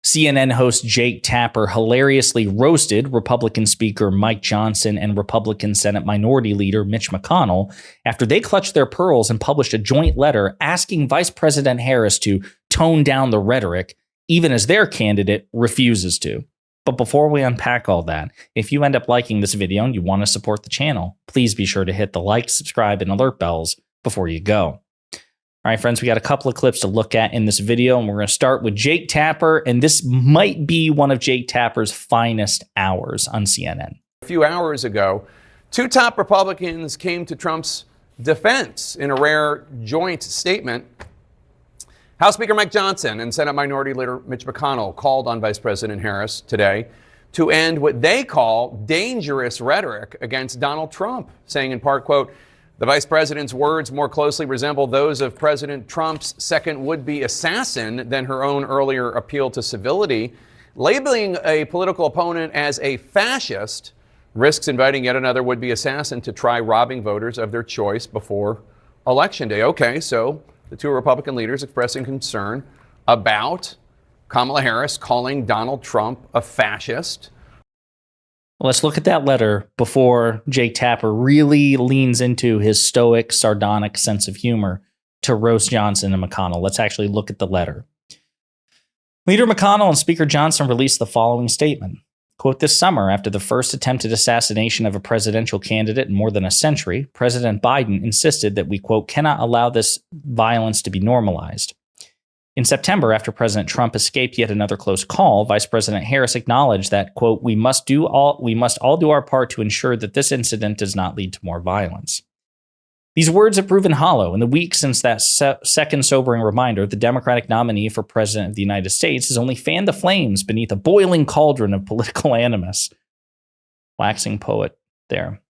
CNN host Jake Tapper hilariously roasted Republican Speaker Mike Johnson and Republican Senate Minority Leader Mitch McConnell after they clutched their pearls and published a joint letter asking Vice President Harris to tone down the rhetoric, even as their candidate refuses to. But before we unpack all that, if you end up liking this video and you want to support the channel, please be sure to hit the like, subscribe, and alert bells before you go. All right, friends, we got a couple of clips to look at in this video, and we're going to start with Jake Tapper, and this might be one of Jake Tapper's finest hours on CNN. A few hours ago, two top Republicans came to Trump's defense in a rare joint statement. House Speaker Mike Johnson and Senate Minority Leader Mitch McConnell called on Vice President Harris today to end what they call dangerous rhetoric against Donald Trump, saying in part, quote, "The vice president's words more closely resemble those of President Trump's second would-be assassin than her own earlier appeal to civility. Labeling a political opponent as a fascist risks inviting yet another would-be assassin to try robbing voters of their choice before Election Day." Okay, so the two Republican leaders expressing concern about Kamala Harris calling Donald Trump a fascist. Let's look at that letter before Jake Tapper really leans into his stoic, sardonic sense of humor to roast Johnson and McConnell. Let's actually look at the letter. Leader McConnell and Speaker Johnson released the following statement. Quote, "This summer, after the first attempted assassination of a presidential candidate in more than a century, President Biden insisted that we, quote, cannot allow this violence to be normalized. In September, after President Trump escaped yet another close call, Vice President Harris acknowledged that, quote, we must all do our part to ensure that this incident does not lead to more violence. These words have proven hollow. In the weeks since that second sobering reminder, the Democratic nominee for President of the United States has only fanned the flames beneath a boiling cauldron of political animus." Waxing poet there.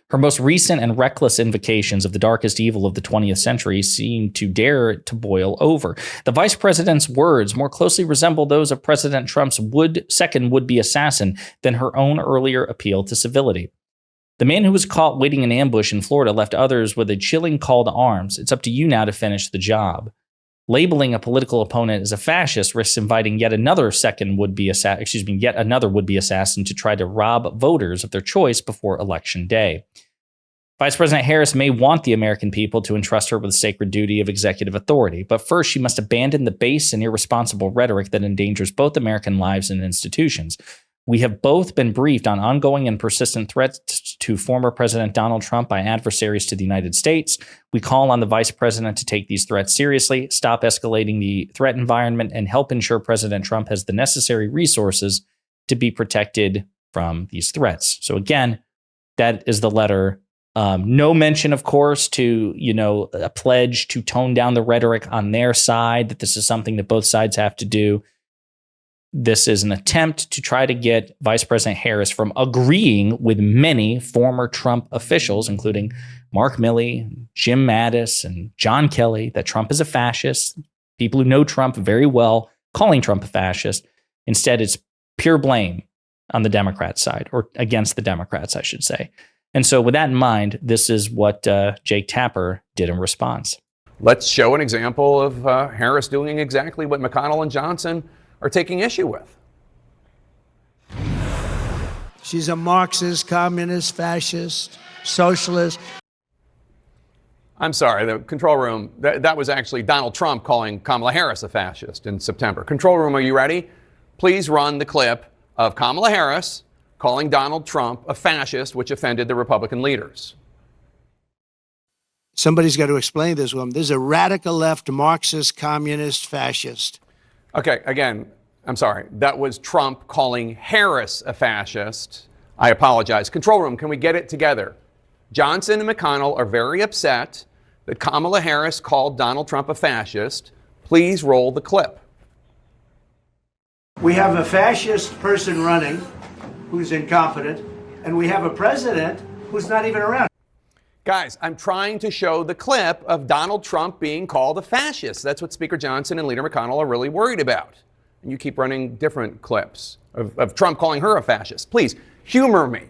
Her most recent and reckless invocations of the darkest evil of the 20th century seem to dare to boil over. The vice president's words more closely resemble those of President Trump's second would-be assassin than her own earlier appeal to civility. The man who was caught waiting in ambush in Florida left others with a chilling call to arms. It's up to you now to finish the job. Labeling a political opponent as a fascist risks inviting yet another would-be assassin to try to rob voters of their choice before Election Day. Vice President Harris may want the American people to entrust her with the sacred duty of executive authority, but first she must abandon the base and irresponsible rhetoric that endangers both American lives and institutions. We have both been briefed on ongoing and persistent threats to former President Donald Trump by adversaries to the United States. We call on the Vice President to take these threats seriously, stop escalating the threat environment, and help ensure President Trump has the necessary resources to be protected from these threats. So again, that is the letter. No mention, of course, to, a pledge to tone down the rhetoric on their side, that this is something that both sides have to do. This is an attempt to try to get Vice President Harris from agreeing with many former Trump officials, including Mark Milley, Jim Mattis, and John Kelly, that Trump is a fascist. People who know Trump very well calling Trump a fascist. Instead, it's pure blame on the Democrat side, or against the Democrats, I should say. And so with that in mind, this is what Jake Tapper did in response. Let's show an example of Harris doing exactly what McConnell and Johnson are taking issue with. She's a Marxist, communist, fascist, socialist. I'm sorry, the control room, that was actually Donald Trump calling Kamala Harris a fascist in September. Control room, are you ready? Please run the clip of Kamala Harris calling Donald Trump a fascist, which offended the Republican leaders. Somebody's got to explain this woman. There's a radical left, Marxist, communist, fascist. Okay, again, I'm sorry. That was Trump calling Harris a fascist. I apologize. Control room, can we get it together? Johnson and McConnell are very upset that Kamala Harris called Donald Trump a fascist. Please roll the clip. We have a fascist person running who's incompetent, and we have a president who's not even around. Guys, I'm trying to show the clip of Donald Trump being called a fascist. That's what Speaker Johnson and Leader McConnell are really worried about. And you keep running different clips of Trump calling her a fascist. Please, humor me.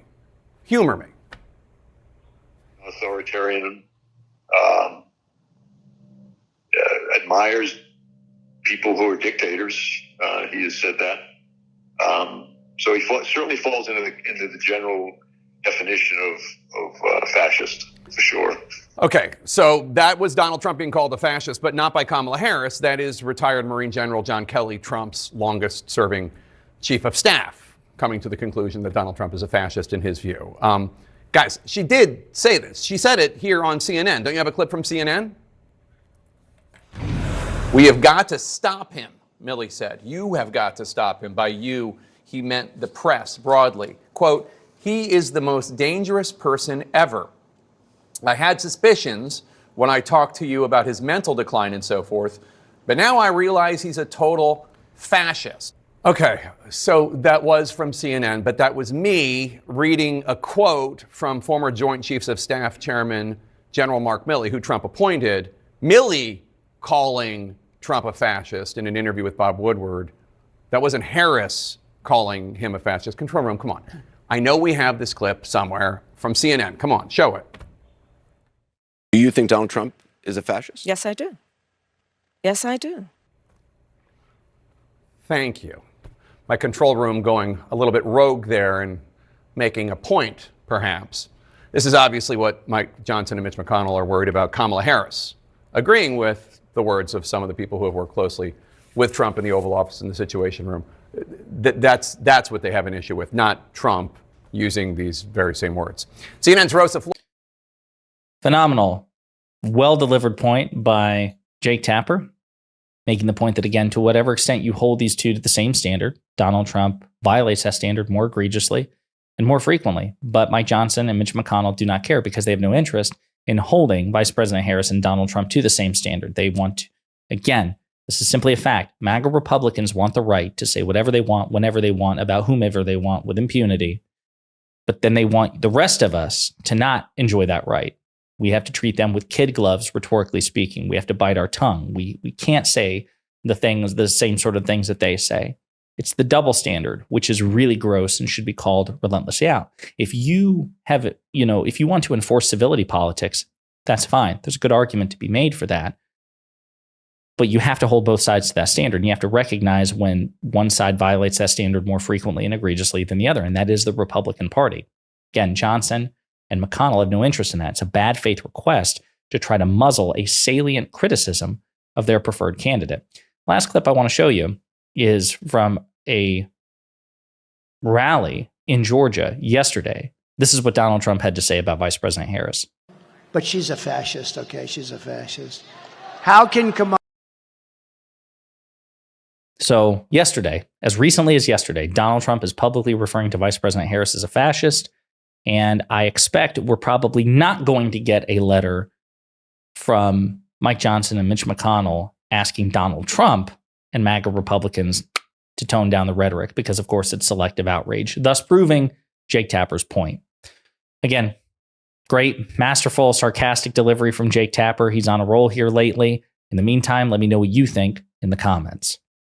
Humor me. Authoritarian, admires people who are dictators. He has said that. So he certainly falls into the general definition of fascist, for sure. Okay, so that was Donald Trump being called a fascist, but not by Kamala Harris. That is retired Marine General John Kelly, Trump's longest-serving chief of staff, coming to the conclusion that Donald Trump is a fascist in his view. Guys, she did say this. She said it here on CNN. Don't you have a clip from CNN? We have got to stop him, Milley said. You have got to stop him. By you, he meant the press broadly. Quote, he is the most dangerous person ever. I had suspicions when I talked to you about his mental decline and so forth, but now I realize he's a total fascist. Okay, so that was from CNN, but that was me reading a quote from former Joint Chiefs of Staff Chairman General Mark Milley, who Trump appointed. Milley calling Trump a fascist in an interview with Bob Woodward. That wasn't Harris calling him a fascist. Control room, come on. I know we have this clip somewhere from CNN. Come on, show it. Do you think Donald Trump is a fascist? Yes, I do. Yes, I do. Thank you. My control room going a little bit rogue there and making a point, perhaps. This is obviously what Mike Johnson and Mitch McConnell are worried about Kamala Harris, agreeing with the words of some of the people who have worked closely with Trump in the Oval Office in the Situation Room. That's what they have an issue with, not Trump using these very same words. CNN's Roast of Phenomenal. Well-delivered point by Jake Tapper, making the point that, again, to whatever extent you hold these two to the same standard, Donald Trump violates that standard more egregiously and more frequently. But Mike Johnson and Mitch McConnell do not care because they have no interest in holding Vice President Harris and Donald Trump to the same standard. They want to, again, this is simply a fact. MAGA Republicans want the right to say whatever they want, whenever they want, about whomever they want with impunity. But then they want the rest of us to not enjoy that right. We have to treat them with kid gloves, rhetorically speaking. We have to bite our tongue. We can't say the same sort of things that they say. It's the double standard, which is really gross and should be called relentlessly out. If you have, if you want to enforce civility politics, that's fine. There's a good argument to be made for that. But you have to hold both sides to that standard. And you have to recognize when one side violates that standard more frequently and egregiously than the other. And that is the Republican Party. Again, Johnson and McConnell have no interest in that. It's a bad faith request to try to muzzle a salient criticism of their preferred candidate. Last clip I want to show you is from a rally in Georgia yesterday. This is what Donald Trump had to say about Vice President Harris. But she's a fascist, okay? She's a fascist. How can Kamala... So yesterday, as recently as yesterday, Donald Trump is publicly referring to Vice President Harris as a fascist. And I expect we're probably not going to get a letter from Mike Johnson and Mitch McConnell asking Donald Trump and MAGA Republicans to tone down the rhetoric because, of course, it's selective outrage, thus proving Jake Tapper's point. Again, great, masterful, sarcastic delivery from Jake Tapper. He's on a roll here lately. In the meantime, let me know what you think in the comments.